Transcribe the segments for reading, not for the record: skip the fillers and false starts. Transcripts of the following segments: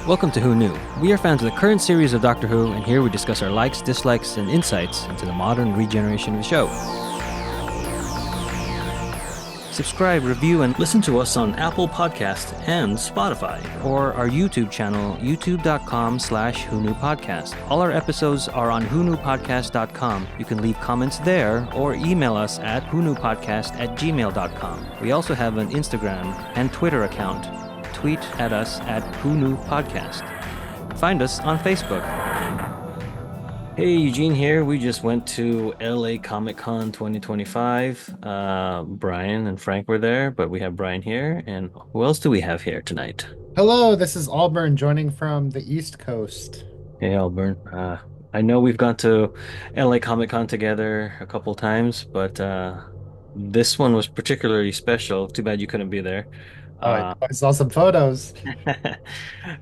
Welcome to Who Knew. We are fans of the current series of Doctor Who, and here we discuss our likes, dislikes, and insights into the modern regeneration of the show. Subscribe, review, and listen to us on Apple Podcasts and Spotify, or our YouTube channel, youtube.com/WhoKnewPodcast. All our episodes are on WhoKnewPodcast.com. You can leave comments there or email us at WhoKnewPodcast@gmail.com. We also have an Instagram and Twitter account. Tweet at us at WhoKnewPodcast. Find us on Facebook. Hey, Eugene here. We just went to LA Comic Con 2025. Brian and Frank were there, but we have Brian here. And who else do we have here tonight? Hello, this is Alburn joining from the East Coast. Hey, Alburn. I know we've gone to LA Comic Con together a couple times, but this one was particularly special. Too bad you couldn't be there. I saw some photos.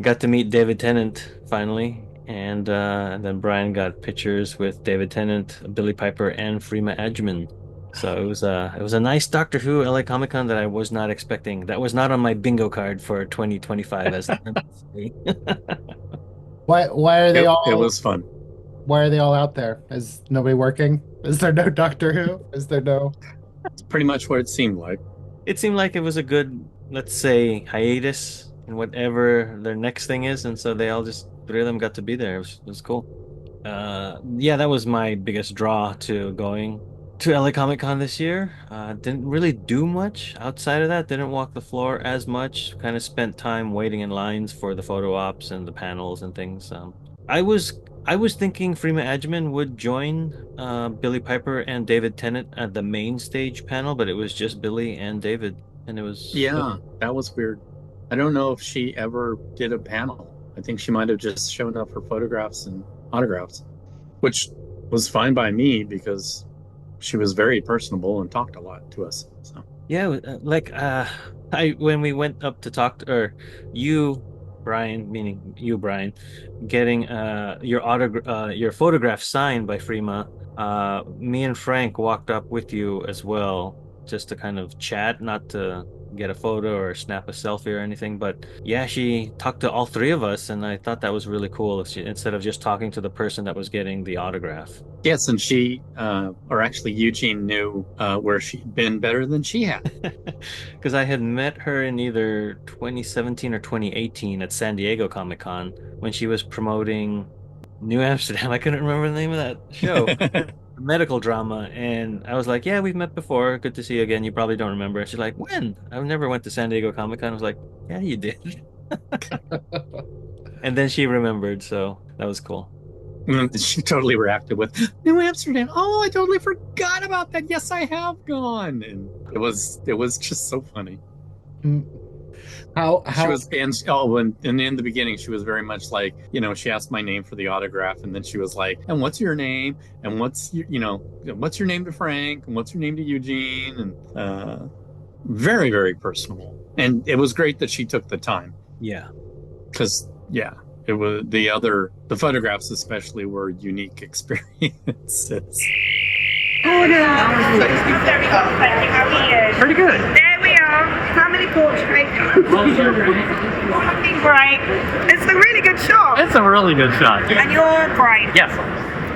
Got to meet David Tennant finally. And then Brian got pictures with David Tennant, Billy Piper, and Freema Agyeman. So it was a nice Doctor Who LA Comic Con that I was not expecting. That was not on my bingo card for 2025 as Why are they all? It was fun. Why are they all out there? Is nobody working? Is there no Doctor Who? Is there no? It's pretty much what it seemed like. It seemed like it was a good, let's say, hiatus in whatever their next thing is, and so they all just. Three of them got to be there. It was cool. Yeah, that was my biggest draw to going to LA Comic Con this year. Didn't really do much outside of that. Didn't walk the floor as much. Kind of spent time waiting in lines for the photo ops and the panels and things. I was thinking Freema Agyeman would join Billy Piper and David Tennant at the main stage panel, but it was just Billy and David, and it was that was weird. I don't know if she ever did a panel. I think she might have just shown up for photographs and autographs, which was fine by me because she was very personable and talked a lot to us. So yeah, when we went up to talk to, or you, Brian, meaning you, Brian, getting your photograph signed by Freema. Me and Frank walked up with you as well, just to kind of chat, not to get a photo or snap a selfie or anything, but yeah, she talked to all three of us, and I thought that was really cool. Instead of just talking to the person that was getting the autograph. Yes, and she, or actually Eugene, knew where she'd been better than she had, because I had met her in either 2017 or 2018 at San Diego Comic Con when she was promoting New Amsterdam. I couldn't remember the name of that show. Medical drama, and I was like, yeah, we've met before, good to see you again. You probably don't remember. She's like, when? I never went to San Diego Comic Con. I was like, yeah, you did. And then she remembered, so that was cool. She totally reacted with New Amsterdam. Oh, I totally forgot about that. Yes, I have gone. And it was just so funny. How she was, and in the beginning she was very much like, she asked my name for the autograph, and then she was like, and what's your name, and what's your name to Frank, and what's your name to Eugene, and very, very personal. And it was great that she took the time. Yeah, because it was the photographs especially were unique experiences. Very good, thank you. How are you? Pretty good. There we are. Family portrait. Fucking great. It's a really good shot. It's a really good shot. And you're Brian. Yes.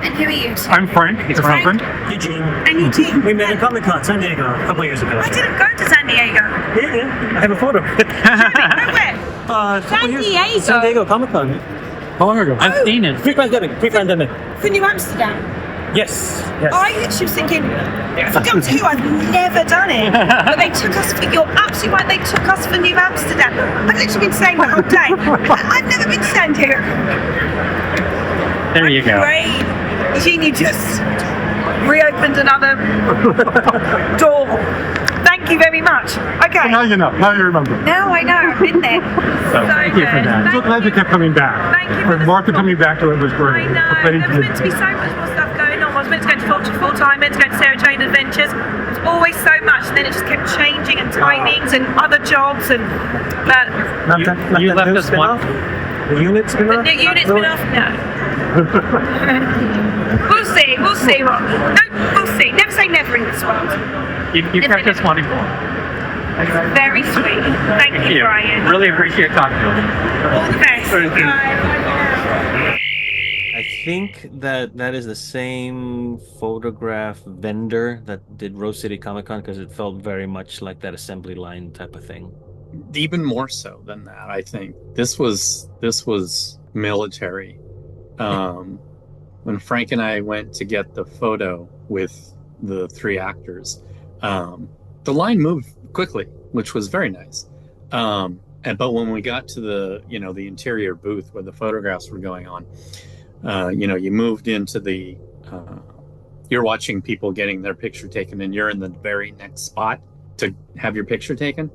And who are you? I'm Frank. It's Frank. Alburn. Eugene. And Eugene. We met at Comic Con San Diego a couple of years ago. I didn't go to San Diego. Yeah. I have a photo. Nowhere. San Diego Comic Con. How long ago? I've seen it. Pre-pandemic. For New Amsterdam. Yes. I literally was thinking, for Doctor Who, I've never done it. But they took us for, you're absolutely right, they took us for New Amsterdam. I've literally been saying the whole day, I've never been to San Diego. There you go. Great. Eugene, you just reopened another door. Thank you very much. Okay. Now you know. Now you remember. Now I know. I've been there. So thank you for that. I'm so glad you kept coming back. Thank you for Martha coming back to it was great. I know. There was meant to be so much more stuff going on. I was meant to go to Vulture full time, meant to go to Sarah Jane Adventures. It was always so much, and then it just kept changing, and timings and other jobs, and you left us one. The unit spin-off? The unit spin-off? No. We'll see. We'll see. Never say never in this world. You kept us wanting more. Very sweet. Thank you, Brian. Really appreciate talking to you. All the best. I think that is the same photograph vendor that did Rose City Comic Con because it felt very much like that assembly line type of thing. Even more so than that, I think. This was military. When Frank and I went to get the photo with the three actors, the line moved quickly, which was very nice. But when we got to the interior booth where the photographs were going on, you moved into you're watching people getting their picture taken, and you're in the very next spot to have your picture taken.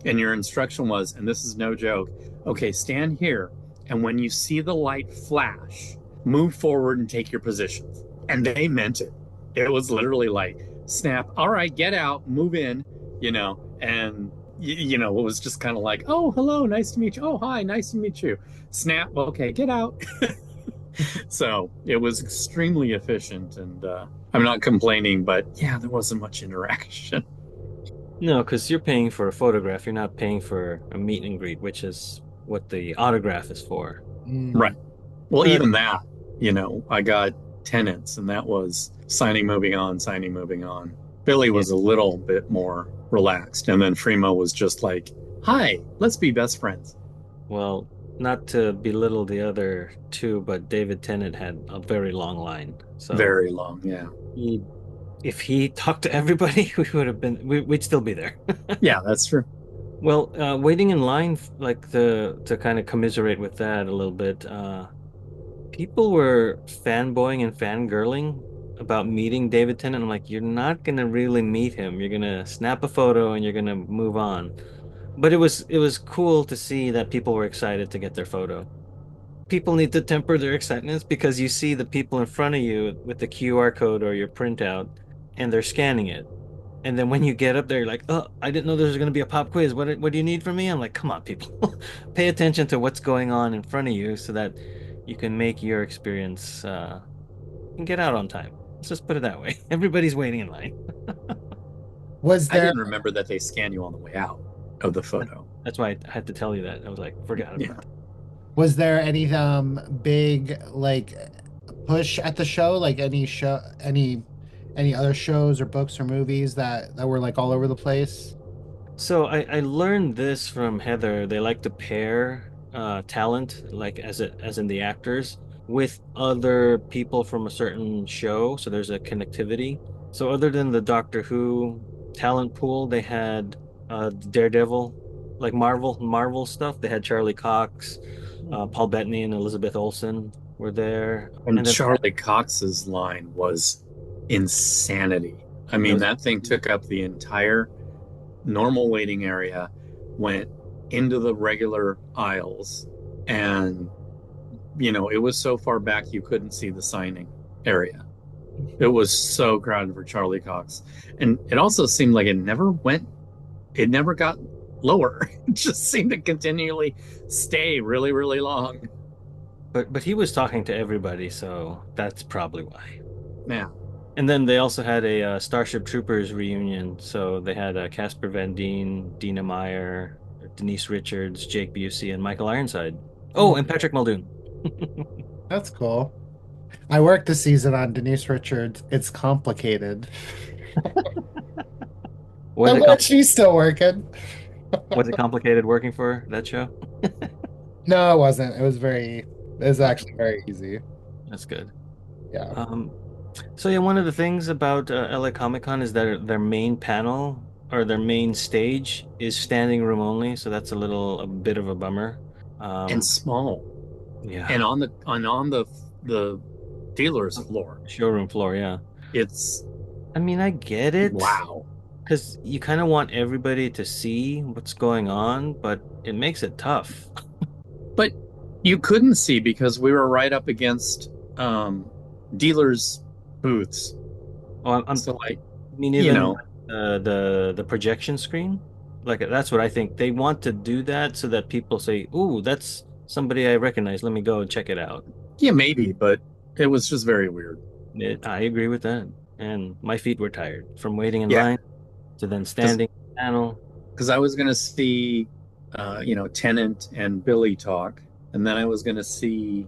And your instruction was, and this is no joke, okay, stand here, and when you see the light flash, move forward and take your positions. And they meant it. It was literally like, snap, all right, get out, move in, and it was just kind of like, oh, hello, nice to meet you. Oh, hi, nice to meet you. Snap, okay, get out. So it was extremely efficient, and I'm not complaining, but yeah, there wasn't much interaction. No, because you're paying for a photograph. You're not paying for a meet and greet, which is what the autograph is for. Right. Well, even that, I got tenants, and that was signing, moving on, signing, moving on. Billy was a little bit more relaxed, and then Fremo was just like, hi, let's be best friends. Well, not to belittle the other two, but David Tennant had a very long line. So Very long, yeah. if he talked to everybody, we'd still be there. Yeah, that's true. Well, waiting in line, like to kind of commiserate with that a little bit, people were fanboying and fangirling about meeting David Tennant. I'm like, you're not gonna really meet him. You're gonna snap a photo and you're gonna move on. But it was cool to see that people were excited to get their photo. People need to temper their excitement because you see the people in front of you with the QR code or your printout, and they're scanning it. And then when you get up there, you're like, oh, I didn't know there was going to be a pop quiz. What do you need from me? I'm like, come on, people. Pay attention to what's going on in front of you so that you can make your experience and get out on time. Let's just put it that way. Everybody's waiting in line. Was I there didn't remember that they scan you on the way out of the photo. That's why I had to tell you that. I was like, forgot about Yeah. that. was there any big like push at the show? Like any other shows or books or movies that were like all over the place? So I learned this from Heather. They like to pair talent, like as in the actors, with other people from a certain show. So there's a connectivity. So other than the Doctor Who talent pool, they had Daredevil, like Marvel stuff. They had Charlie Cox, Paul Bettany, and Elizabeth Olsen were there. And then Charlie Cox's line was insanity. I mean, that thing took up the entire normal waiting area, went into the regular aisles, and it was so far back you couldn't see the signing area. It was so crowded for Charlie Cox. And it also seemed like it never got lower. It just seemed to continually stay really, really long. But he was talking to everybody, so that's probably why. Yeah. And then they also had a Starship Troopers reunion. So they had Casper Van Dien, Dina Meyer, Denise Richards, Jake Busey, and Michael Ironside. Oh, and Patrick Muldoon. That's cool. I worked this season on Denise Richards. It's complicated. Was I'm it, glad she's still working. was it complicated working for that show? No, it wasn't. It was actually very easy. That's good. Yeah. So yeah, one of the things about LA Comic Con is that their main panel or their main stage is standing room only. So that's a bit of a bummer. And small. Yeah. And on the dealer's floor. Showroom floor, yeah. I mean, I get it. Wow. Because you kind of want everybody to see what's going on, but it makes it tough. But you couldn't see because we were right up against dealers' booths. Oh, So like, I mean, even the projection screen, like that's what I think. They want to do that so that people say, "Ooh, that's somebody I recognize. Let me go and check it out." yeah, maybe, but it was just very weird. I agree with that. And my feet were tired from waiting in Yeah. line to then standing in the panel. because I was going to see, Tennant and Billy talk, and then I was going to see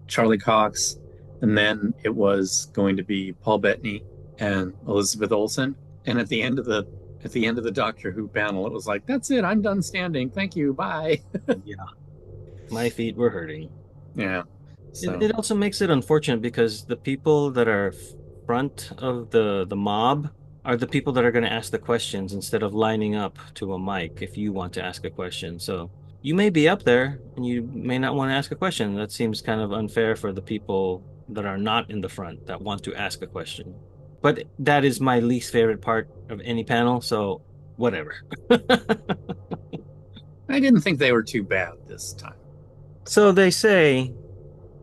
Charlie Cox, and then it was going to be Paul Bettany and Elizabeth Olsen. And at the end of the Doctor Who panel, it was like, "That's it. I'm done standing. Thank you. Bye." Yeah, my feet were hurting. Yeah. It, So it also makes it unfortunate because the people that are front of the mob are the people that are going to ask the questions instead of lining up to a mic if you want to ask a question. So you may be up there and you may not want to ask a question. That seems kind of unfair for the people that are not in the front that want to ask a question. But that is my least favorite part of any panel, so whatever. I didn't think they were too bad this time. So they say,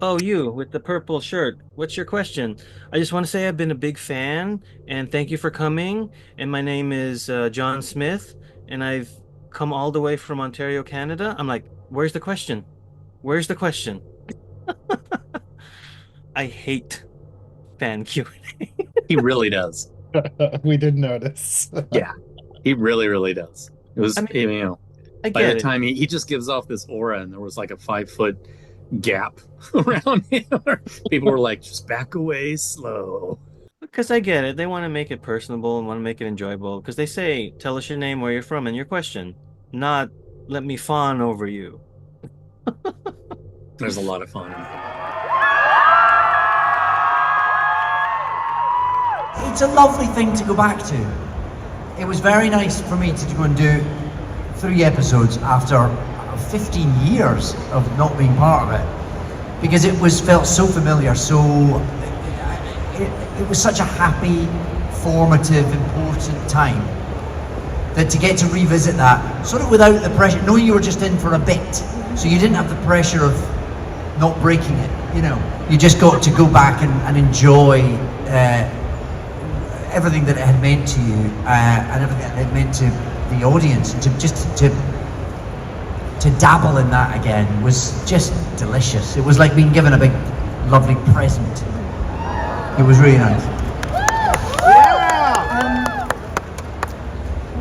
"Oh, you with the purple shirt. What's your question?" I just want to say I've been a big fan and thank you for coming. And my name is John Smith, and I've come all the way from Ontario, Canada. I'm like, where's the question? Where's the question? I hate fan Q. He really does. We did notice. Yeah, he really, really does. It I was, mean, I by the get it. time he just gives off this aura, and there was like a 5 foot gap around him. People were like, just back away slow. Because I get it. They want to make it personable and want to make it enjoyable. Because they say, tell us your name, where you're from, and your question, not let me fawn over you. There's a lot of fun. It's a lovely thing to go back to. It was very nice for me to go and do 3 episodes after 15 years of not being part of it, because it was felt so familiar. So it was such a happy, formative, important time that to get to revisit that sort of without the pressure, knowing you were just in for a bit, so you didn't have the pressure of not breaking it. You just got to go back and enjoy everything that it had meant to you, and everything that it had meant to the audience. To dabble in that again was just delicious. It was like being given a big, lovely present. It was really nice.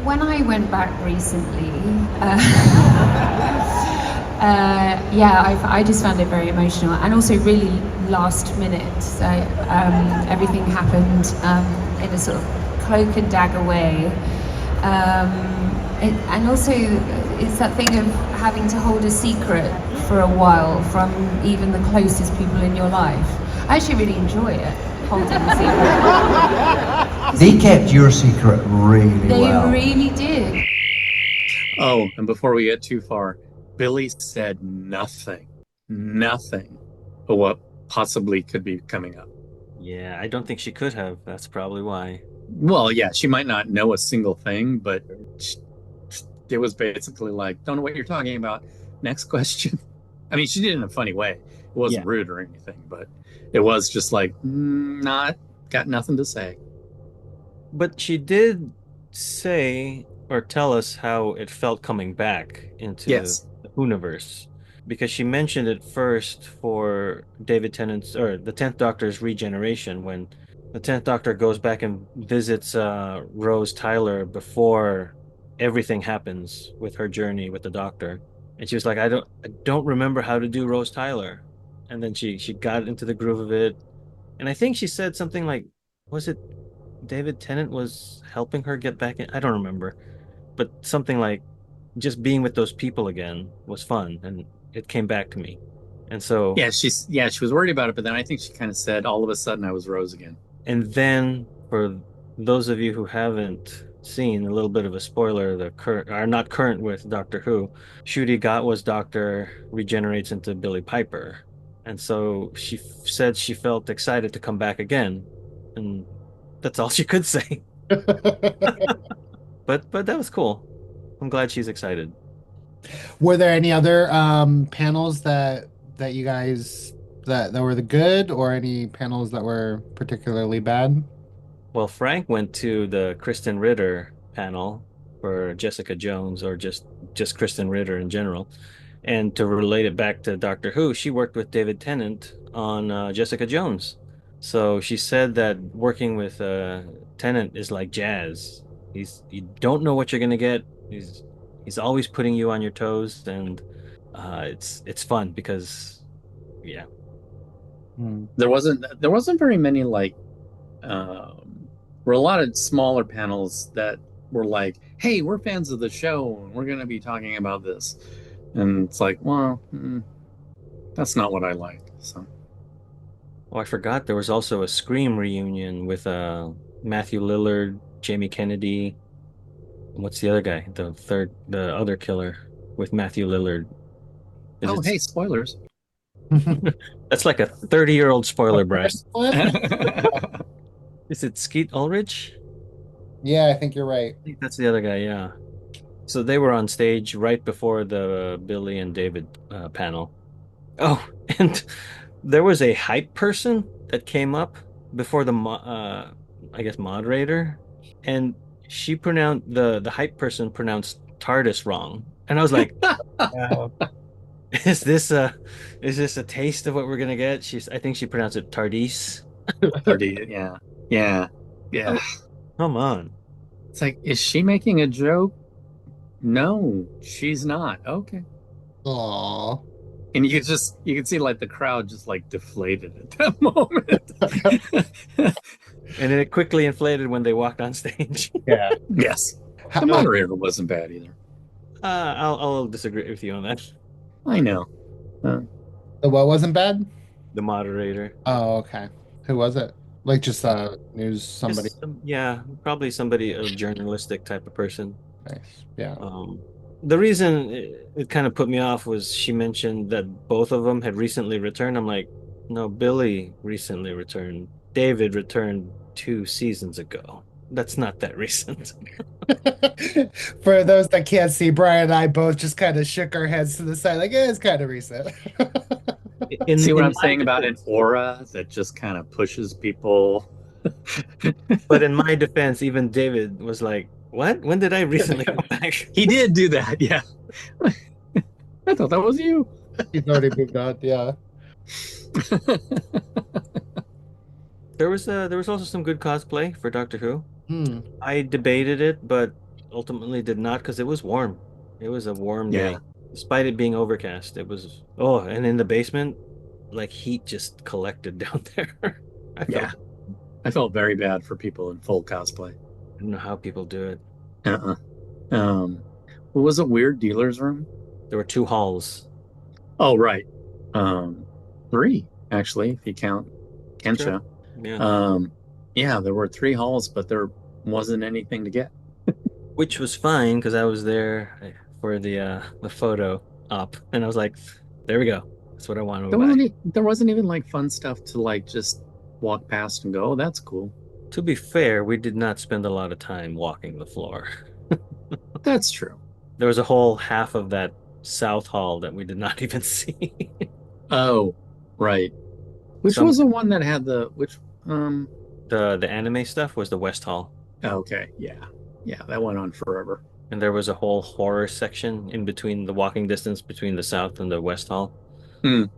When I went back recently, I just found it very emotional and also really last minute. So everything happened in a sort of cloak and dagger way. And also it's that thing of having to hold a secret for a while from even the closest people in your life. I actually really enjoy it, holding the secret. They kept your secret really well. They really did. Oh, and before we get too far, Billy said nothing of what possibly could be coming up. Yeah, I don't think she could have. That's probably why. Well, yeah, she might not know a single thing, but it was basically like, don't know what you're talking about. Next question. I mean, she did it in a funny way. It wasn't rude or anything, but it was just like, not got nothing to say. But she did say or tell us how it felt coming back into Yes. the universe. Because she mentioned it first for David Tennant's or the 10th Doctor's regeneration when the 10th Doctor goes back and visits Rose Tyler before everything happens with her journey with the Doctor. And she was like, I don't remember how to do Rose Tyler. And then she got into the groove of it. And I think she said something like, was it David Tennant was helping her get back in? I don't remember. But something like just being with those people again was fun and it came back to me. And so She was worried about it, but then I think she kind of said, all of a sudden I was Rose again. and then for those of you who haven't seen, a little bit of a spoiler, the current are not current with Doctor Who, Ncuti Gatwa's Doctor regenerates into Billie Piper. And so she said she felt excited to come back again. And that's all she could say. But that was cool. I'm glad she's excited. Were there any other panels that you guys that were the good, or any panels that were particularly bad? Well, Frank went to the Kristen Ritter panel for Jessica Jones, or just Kristen Ritter in general. And to relate it back to Doctor Who, she worked with David Tennant on Jessica Jones. So she said that working with Tennant is like jazz. You don't know what you're gonna get. He's always putting you on your toes, and it's fun because yeah. There wasn't very many like were a lot of smaller panels that were like, hey, we're fans of the show and we're gonna be talking about this. And it's like, well, that's not what I like. So Oh, I forgot there was also a Scream reunion with Matthew Lillard, Jamie Kennedy. What's the other guy? The other killer with Matthew Lillard. hey, spoilers. That's like a 30-year-old spoiler, Brian. Is it Skeet Ulrich? Yeah, I think you're right. I think that's the other guy, yeah. So they were on stage right before the Billy and David panel. Oh, and there was a hype person that came up before I guess moderator, and she pronounced the hype person pronounced TARDIS wrong, and I was like, "Is this a taste of what we're gonna get?" I think she pronounced it TARDIS. Yeah. Come on. It's like, is she making a joke? No, she's not. Okay. Aw. And you could see like the crowd just like deflated at that moment. And then it quickly inflated when they walked on stage. Yeah. Yes. The moderator wasn't bad either. I'll disagree with you on that. I know. The what wasn't bad? The moderator. Oh, okay. Who was it? Like just news somebody. Yeah, probably somebody, a journalistic type of person. Nice. Yeah. The reason it kind of put me off was she mentioned that both of them had recently returned. I'm like, no, Billy recently returned. David returned 2 seasons ago. That's not that recent. For those that can't see, Brian and I both just kind of shook our heads to the side, like, it's kind of recent. See what I'm saying about an aura that just kind of pushes people? But in my defense, even David was like, what? When did I recently come back? He did do that, yeah. I thought that was you. He's already moved on, yeah. There was also some good cosplay for Doctor Who. Hmm. I debated it, but ultimately did not because it was warm. It was a warm day. Despite it being overcast. It was and in the basement, like heat just collected down there. I felt very bad for people in full cosplay. I don't know how people do it. What was a weird dealer's room? There were 2 halls. Oh, right. 3, actually, if you count Kensha. Sure. Yeah. Yeah, there were 3 halls, but there wasn't anything to get. Which was fine because I was there for the photo op, and I was like, there we go. That's what I wanted to buy. There wasn't even like fun stuff to like just walk past and go, oh, that's cool. To be fair, we did not spend a lot of time walking the floor. That's true. There was a whole half of that south hall that we did not even see. Oh, right. Which was the one that had the anime stuff was the west hall. Okay, yeah, that went on forever. And there was a whole horror section in between the walking distance between the south and the west hall. It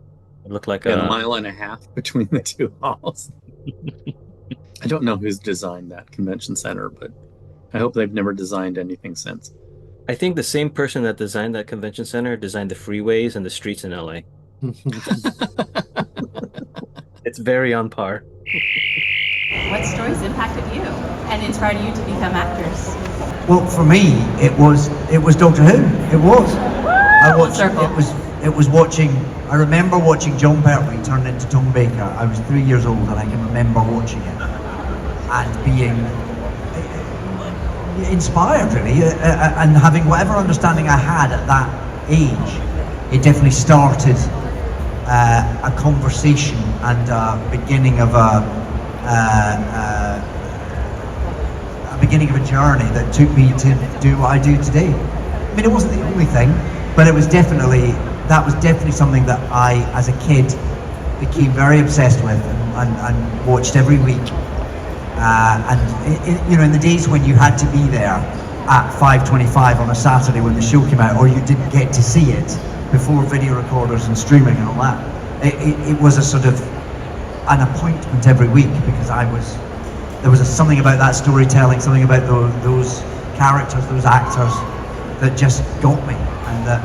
looked like a mile and a half between the 2 halls. I don't know who's designed that convention center, but I hope they've never designed anything since. I think the same person that designed that convention center designed the freeways and the streets in LA. It's very on par. What stories impacted you and inspired you to become actors? Well, for me, it was Doctor Who. It was. I watched. It was watching. I remember watching John Pertwee turn into Tom Baker. I was 3 years old, and I can remember watching it and being inspired, really, and having whatever understanding I had at that age. It definitely started a conversation and a beginning of a journey that took me to do what I do today. I mean, it wasn't the only thing, but that was definitely something that I, as a kid, became very obsessed with and watched every week. In the days when you had to be there at 5:25 on a Saturday when the show came out, or you didn't get to see it before video recorders and streaming and all that, it was a sort of an appointment every week because I was there was something about that storytelling, something about those characters, those actors, that just got me, and that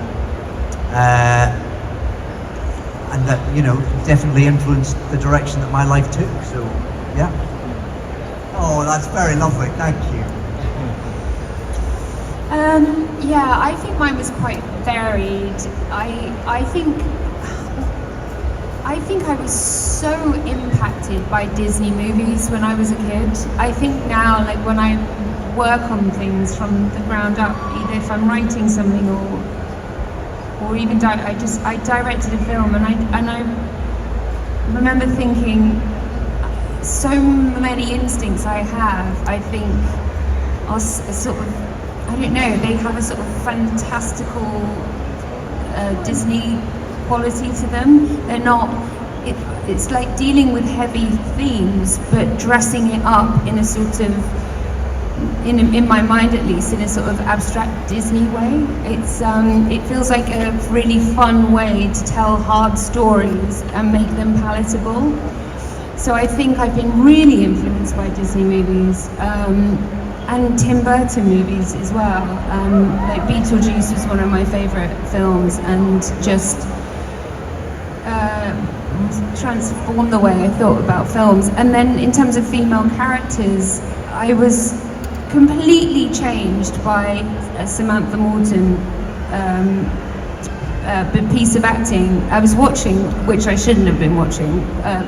definitely influenced the direction that my life took. So, yeah. Oh, that's very lovely. Thank you. Yeah, I think mine was quite varied. I think I was so impacted by Disney movies when I was a kid. I think now, like when I work on things from the ground up, either if I'm writing something or even I directed a film, and I remember thinking so many instincts I have, I think, are sort of, I don't know, they have a sort of fantastical Disney quality to them. They're not, it's like dealing with heavy themes, but dressing it up in a sort of, in my mind at least, in a sort of abstract Disney way. It feels like a really fun way to tell hard stories and make them palatable. So I think I've been really influenced by Disney movies, and Tim Burton movies as well. Like Beetlejuice was one of my favourite films, and just transformed the way I thought about films. And then in terms of female characters, I was completely changed by Samantha Morton piece of acting. I was watching, which I shouldn't have been watching,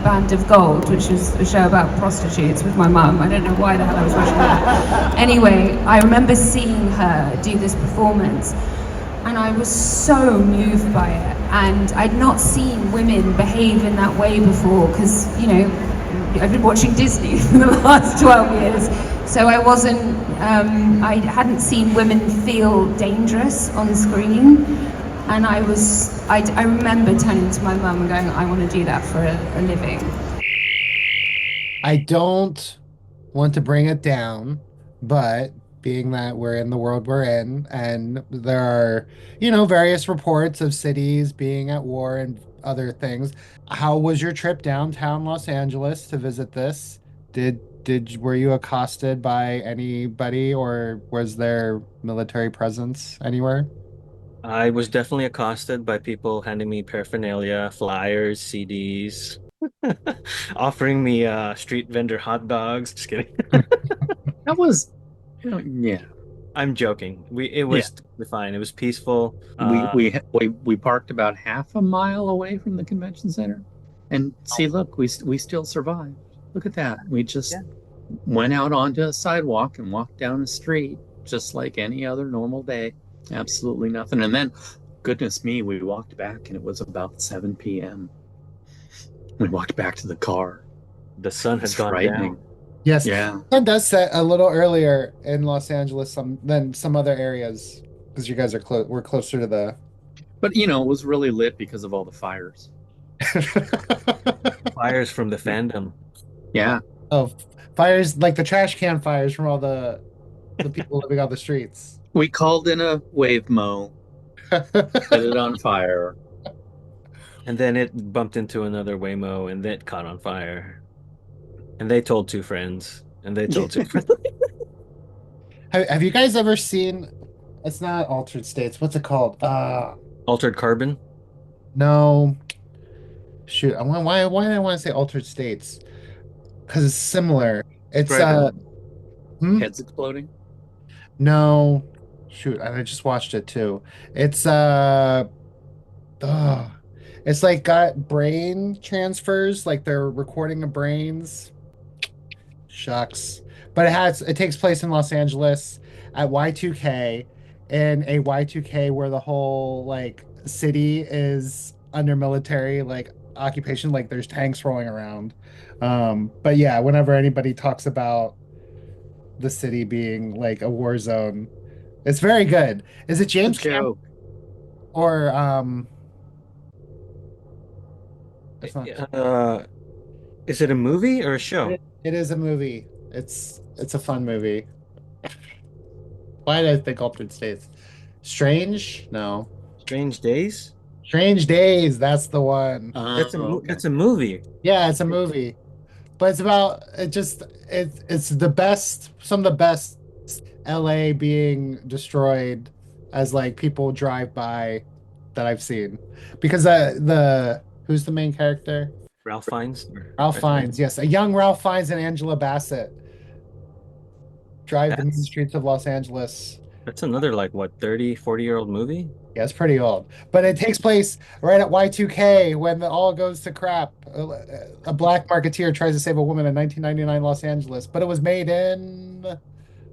Band of Gold, which was a show about prostitutes with my mum. I don't know why the hell I was watching that. Anyway, I remember seeing her do this performance, and I was so moved by it. And I'd not seen women behave in that way before, because, I've been watching Disney for the last 12 years. So I wasn't, I hadn't seen women feel dangerous on screen. And I remember turning to my mum and going, I want to do that for a living. I don't want to bring it down, but being that we're in the world we're in, and there are, various reports of cities being at war and other things. How was your trip downtown Los Angeles to visit this? Were you accosted by anybody, or was there military presence anywhere? I was definitely accosted by people handing me paraphernalia, flyers, CDs, offering me street vendor hot dogs. Just kidding. That was, yeah. I'm joking. It was totally fine. It was peaceful. We parked about half a mile away from the convention center, and see, look, we still survived. Look at that. We just went out onto a sidewalk and walked down the street just like any other normal day. Absolutely nothing. And then, goodness me, we walked back, and it was about 7 p.m. We walked back to the car. The sun had gone down. Yes. Yeah. Sun does set a little earlier in Los Angeles than some other areas, because you guys are we're closer to the. But it was really lit because of all the fires. Fires from the fandom. Yeah. Oh, fires like the trash can fires from all the people living on the streets. We called in a wave mow, set it on fire. And then it bumped into another Waymo, and that caught on fire. And they told two friends, and they told two friends. Have you guys ever seen? It's not Altered States. What's it called? Altered Carbon? No. Shoot, why do I want to say Altered States? Because it's similar. It's Heads exploding? No. Shoot, I just watched it too. It's it's like got brain transfers, like they're recording of brains. Shucks. But it takes place in Los Angeles at Y2K, in a Y2K where the whole like city is under military like occupation, like there's tanks rolling around. But yeah, whenever anybody talks about the city being like a war zone, it's very good. Is it James Cameron or it's not. Is it a movie or a show? It is a movie. It's a fun movie. Why did I think Altered States? Strange? No. Strange Days? Strange Days, that's the one. That's a movie. Yeah, it's a movie. but it's about it's the best, some of the best LA being destroyed as like people drive by that I've seen. Because the who's the main character? Ralph Fiennes. Ralph Fiennes, yes, a young Ralph Fiennes and Angela Bassett drive the mean That's streets of Los Angeles. that's another like what 30, 40-year-old movie. Yeah, it's pretty old, but it takes place right at Y2K when all goes to crap. A black marketeer tries to save a woman in 1999 Los Angeles, but it was made in.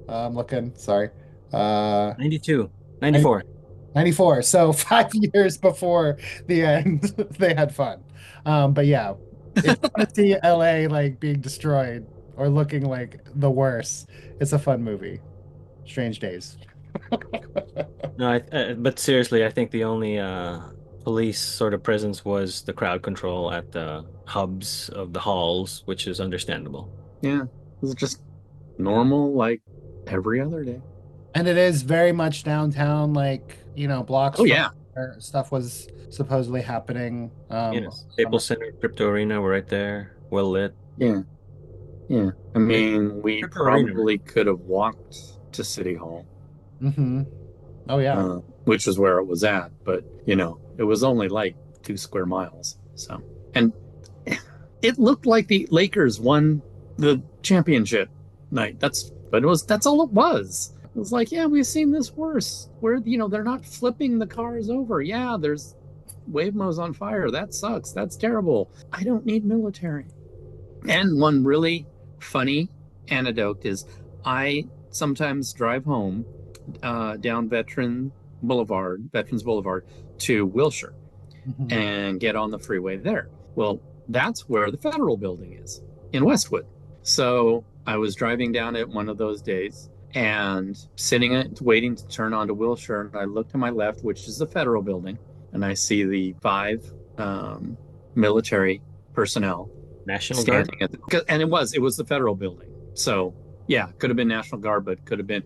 I'm looking. Sorry, 92, 94. 94. So 5 years before the end, they had fun. But yeah, if you want to see LA like being destroyed or looking like the worst, it's a fun movie. Strange Days. No, but seriously, I think the only police sort of presence was the crowd control at the hubs of the halls, which is understandable. Yeah, it was just normal, like every other day. And it is very much downtown, like, blocks Oh from yeah, where stuff was supposedly happening. Yes, Staples Center, Crypto Arena were right there, well lit. yeah, yeah. I mean, we Crypto Arena. probably could have walked to City Hall, Mm-hmm. Oh yeah. which is where it was at, but it was only like 2 square miles. So, and it looked like the Lakers won the championship night. That's all it was. It was like, yeah, we've seen this worse. Where they're not flipping the cars over. Yeah, there's Waymo's on fire. That sucks. That's terrible. I don't need military. And one really funny anecdote is I sometimes drive home down Veterans Boulevard to Wilshire Mhm. and get on the freeway there. Well, that's where the federal building is in Westwood. So I was driving down it one of those days and waiting to turn onto Wilshire. And I look to my left, which is the federal building, and I see the 5 military personnel National Guard. standing and it was the federal building. So yeah, could have been National Guard, but could have been,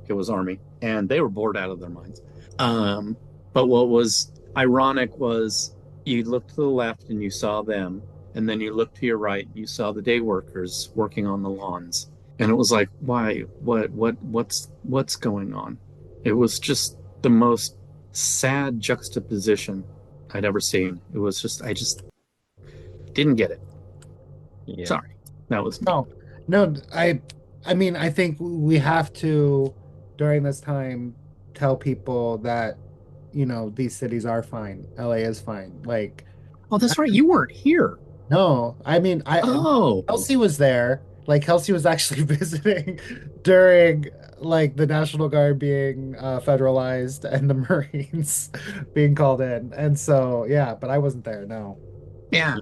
it was Army, and they were bored out of their minds. But what was ironic was you looked to the left and you saw them, and then you looked to your right and you saw the day workers working on the lawns, and it was like, why? What's going on? It was just the most sad juxtaposition I'd ever seen. It was just, I just didn't get it. Yeah. Sorry, that was No, I mean, I think we have to, during this time, tell people that, these cities are fine. LA is fine. Like, Oh, that's right. You weren't here. no, I mean, Oh, Kelsey was there. Like, Kelsey was actually visiting during, like, the National Guard being federalized and the Marines being called in. And so, yeah, but I wasn't there, no. yeah.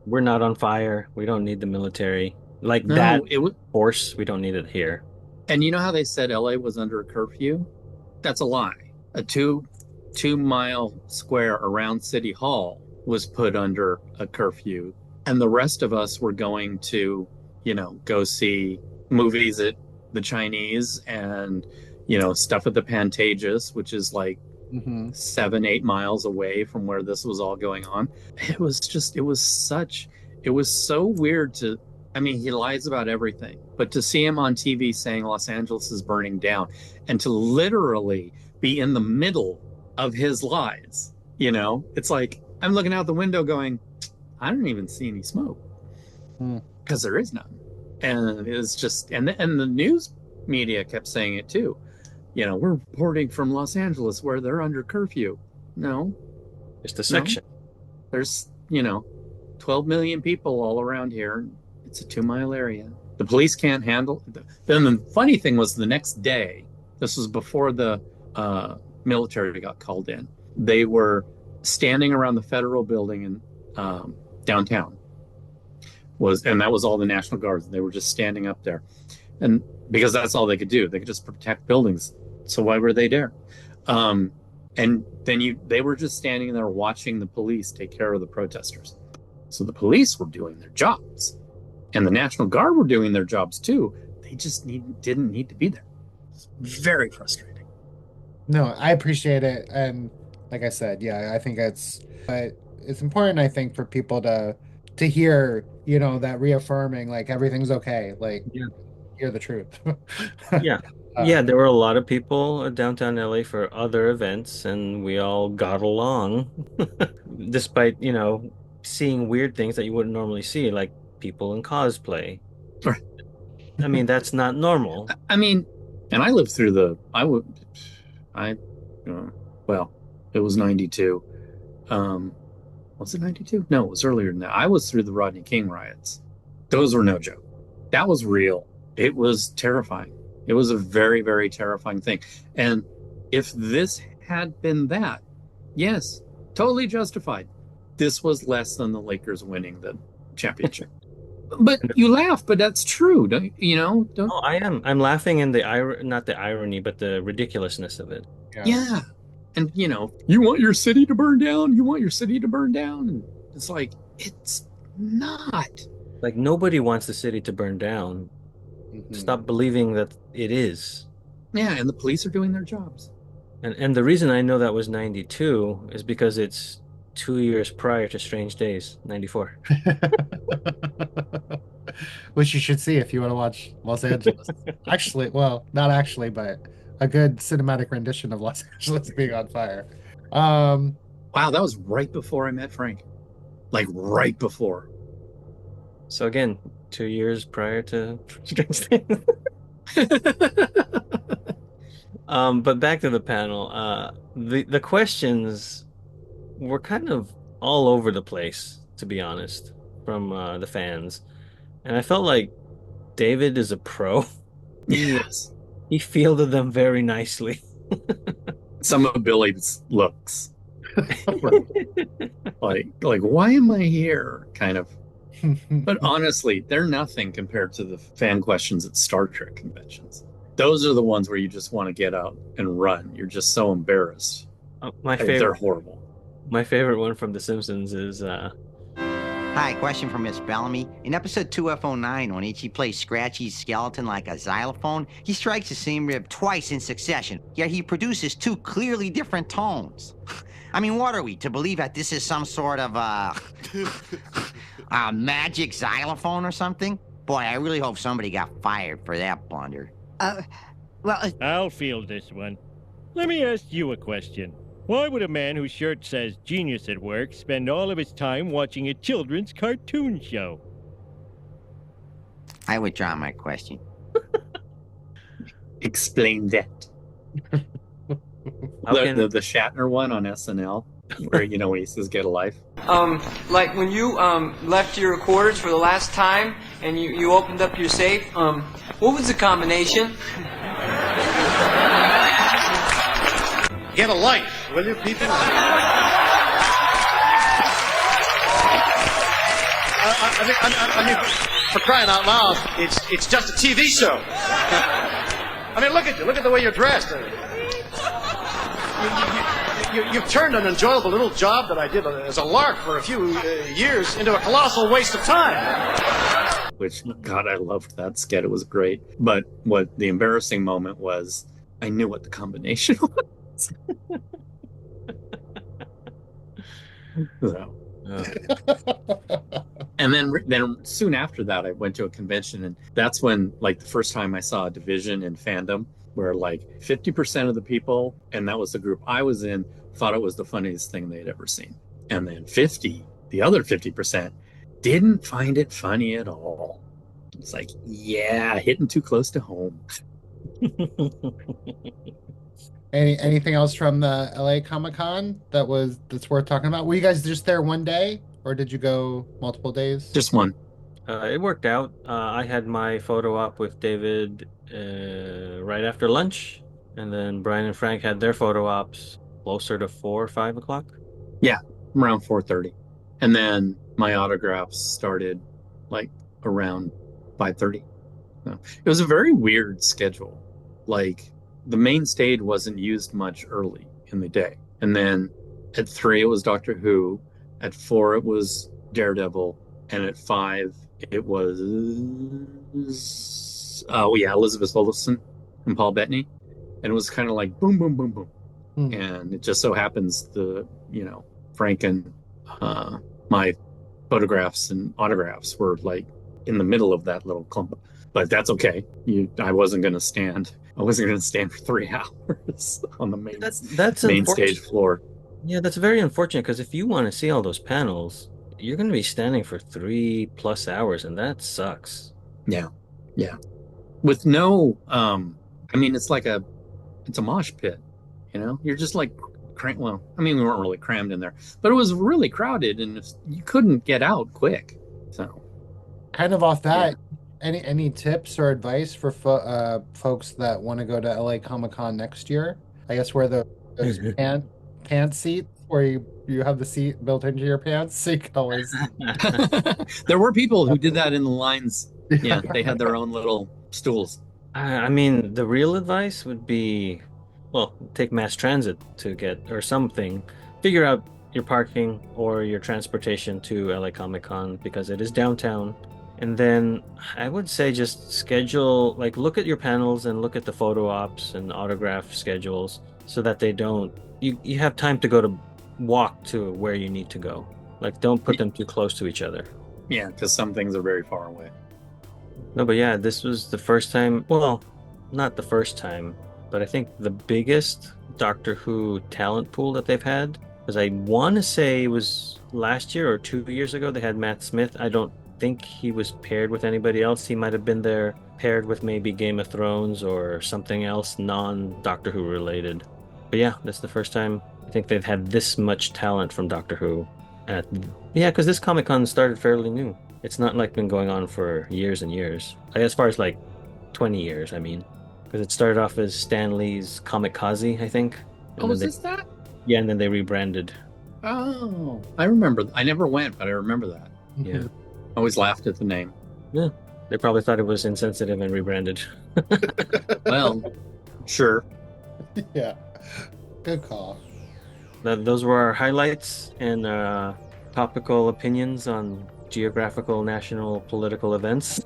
We're not on fire. We don't need the military. Like No, that it was. force, we don't need it here. And you know how they said LA was under a curfew? That's a lie. A 2 mile square around City Hall was put under a curfew, and the rest of us were going to, go see movies at the Chinese and stuff at the Pantages, which is like Mm-hmm. 7-8 miles away from where this was all going on. It was so weird to, I mean, he lies about everything, but to see him on TV saying Los Angeles is burning down and to literally be in the middle of his lies, it's like I'm looking out the window going, I don't even see any smoke because there is none. And it's just, and the news media kept saying it too. We're reporting from Los Angeles where they're under curfew. No, Just a section. there's 12 million people all around here. It's a 2-mile area. The police can't handle. Then the funny thing was the next day. This was before the military got called in. They were standing around the federal building in downtown. And that was all the National Guards. They were just standing up there, and because that's all they could do. They could just protect buildings. So why were they there? And then they were just standing there watching the police take care of the protesters. So the police were doing their jobs, and the National Guard were doing their jobs too. They just didn't need to be there. It's very frustrating. No, I appreciate it. And like I said, yeah, I think but it's important, I think, for people to to hear, that reaffirming, like everything's okay, like Yeah. hear the truth. Yeah. Yeah, there were a lot of people at downtown LA for other events, and we all got along, despite, seeing weird things that you wouldn't normally see, like people in cosplay. Right. I mean, that's not normal. I mean, and I lived through I, well, it was 92. Was it 92? No, it was earlier than that. I was through the Rodney King riots. Those were no joke. That was real. It was terrifying. It was a very, very terrifying thing. And if this had been that, yes, totally justified. This was less than the Lakers winning the championship. But you laugh, but that's true. Don't you know? Don't. Oh, I am. I'm laughing in not the irony, but the ridiculousness of it. Yeah. And you want your city to burn down? You want your city to burn down? And it's like, it's not. Like nobody wants the city to burn down. Stop believing that it is. Yeah, and the police are doing their jobs. And the reason I know that was 92 is because it's 2 years prior to Strange Days, 94. Which you should see if you want to watch Los Angeles. Actually, well, not actually, but a good cinematic rendition of Los Angeles being on fire. Wow, that was right before I met Frank. Like right before. So again, 2 years prior to Strange Days. But back to the panel. The questions were kind of all over the place, to be honest, from the fans. And I felt like David is a pro. Yes. He fielded them very nicely. Some of Billy's looks. like why am I here? Kind of. But honestly, they're nothing compared to the fan questions at Star Trek conventions. Those are the ones where you just want to get out and run. You're just so embarrassed. They're horrible. My favorite one from The Simpsons is Hi, question for Miss Bellamy. In episode 2F09, when Ichi plays Scratchy's skeleton like a xylophone, he strikes the same rib twice in succession, yet he produces two clearly different tones. I mean, what are we, to believe that this is some sort of, a magic xylophone or something? Boy, I really hope somebody got fired for that blunder. I'll field this one. Let me ask you a question. Why would a man whose shirt says genius at work spend all of his time watching a children's cartoon show? I withdraw my question. Explain that. The Shatner one on SNL, where when he says "get a life." Like when you left your recorders for the last time and you opened up your safe, what was the combination? Get a life, will you, people? I mean, for crying out loud, it's just a TV show. I mean, look at you. Look at the way you're dressed. You've turned an enjoyable little job that I did as a lark for a few years into a colossal waste of time. Which, God, I loved that skit. It was great. But what the embarrassing moment was, I knew what the combination was. So. And then soon after that, I went to a convention, and that's when, like, the first time I saw a division in fandom where, like, 50% of the people, and that was the group I was in, thought it was the funniest thing they'd ever seen. And then the other 50%, didn't find it funny at all. It's like, yeah, hitting too close to home. Anything else from the LA Comic-Con that's worth talking about? Were you guys just there one day, or did you go multiple days? Just one. It worked out. I had my photo op with David right after lunch, and then Brian and Frank had their photo ops closer to 4 or 5 o'clock. Yeah, around 4:30, and then my autographs started like around 5:30. It was a very weird schedule. Like, the main stage wasn't used much early in the day. And then at 3, it was Doctor Who. At 4, it was Daredevil. And at 5, it was, Elizabeth Olsen and Paul Bettany. And it was kind of like boom, boom, boom, boom. And it just so happens Frank and my photographs and autographs were like in the middle of that little clump. But that's okay. I wasn't going to stand. I wasn't going to stand for 3 hours on the That's main stage unfortunate. floor. Yeah, that's very unfortunate because if you want to see all those panels, you're going to be standing for 3+ hours, and that sucks. Yeah, yeah. With no, I mean, it's a mosh pit. You're just like, well, I mean, we weren't really crammed in there, but it was really crowded, and you couldn't get out quick. So, kind of off that, any tips or advice for folks that want to go to LA Comic Con next year? I guess where those pants seats where you have the seat built into your pants, so you can always. There were people who did that in the lines. Yeah, they had their own little stools. I mean, the real advice would be, well, take mass transit to get, or something. Figure out your parking or your transportation to LA Comic Con because it is downtown. And then I would say just schedule, like, look at your panels and look at the photo ops and autograph schedules so that you have time to go to walk to where you need to go. Like, don't put them too close to each other. Yeah, because some things are very far away. No, but yeah, this was the first time, well, not the first time, but I think the biggest Doctor Who talent pool that they've had. Because I want to say it was last year or 2 years ago they had Matt Smith. I don't think he was paired with anybody else. He might have been there paired with maybe Game of Thrones or something else non-Doctor Who related. But yeah, that's the first time I think they've had this much talent from Doctor Who. Because this Comic-Con started fairly new. It's not like been going on for years and years. As far as like 20 years, I mean. Because it started off as Stan Lee's Comic-Kazi, I think. Oh, was this that? Yeah, and then they rebranded. Oh, I remember. I never went, but I remember that. Yeah. I always laughed at the name. Yeah. They probably thought it was insensitive and rebranded. Well, sure. Yeah. Good call. Those were our highlights and topical opinions on geographical, national, political events.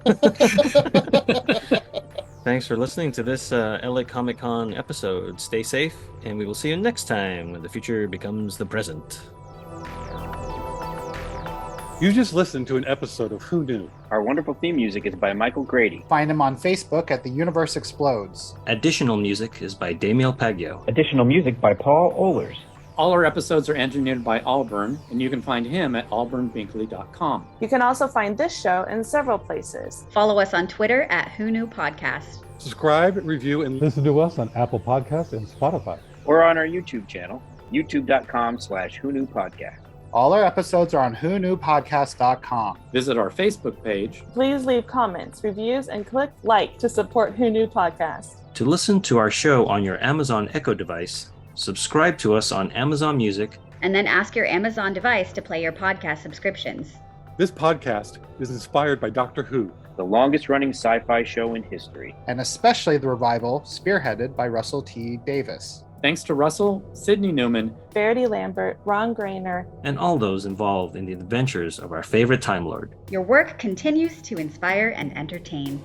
Thanks for listening to this LA Comic Con episode. Stay safe, and we will see you next time when the future becomes the present. You just listened to an episode of Who Knew? Our wonderful theme music is by Michael Grady. Find him on Facebook at The Universe Explodes. Additional music is by Damiel Paggio. Additional music by Paul Ohlers. All our episodes are engineered by Alburn, and you can find him at alburnbinkley.com. You can also find this show in several places. Follow us on Twitter at Who Knew Podcast. Subscribe, review, and listen to us on Apple Podcasts and Spotify. Or on our YouTube channel, youtube.com/Who Knew Podcast. All our episodes are on whoknewpodcast.com. Visit our Facebook page. Please leave comments, reviews, and click like to support Who Knew Podcast. To listen to our show on your Amazon Echo device, subscribe to us on Amazon Music. And then ask your Amazon device to play your podcast subscriptions. This podcast is inspired by Doctor Who, the longest-running sci-fi show in history. And especially the revival spearheaded by Russell T. Davis. Thanks to Russell, Sidney Newman, Verity Lambert, Ron Grainer, and all those involved in the adventures of our favorite Time Lord. Your work continues to inspire and entertain.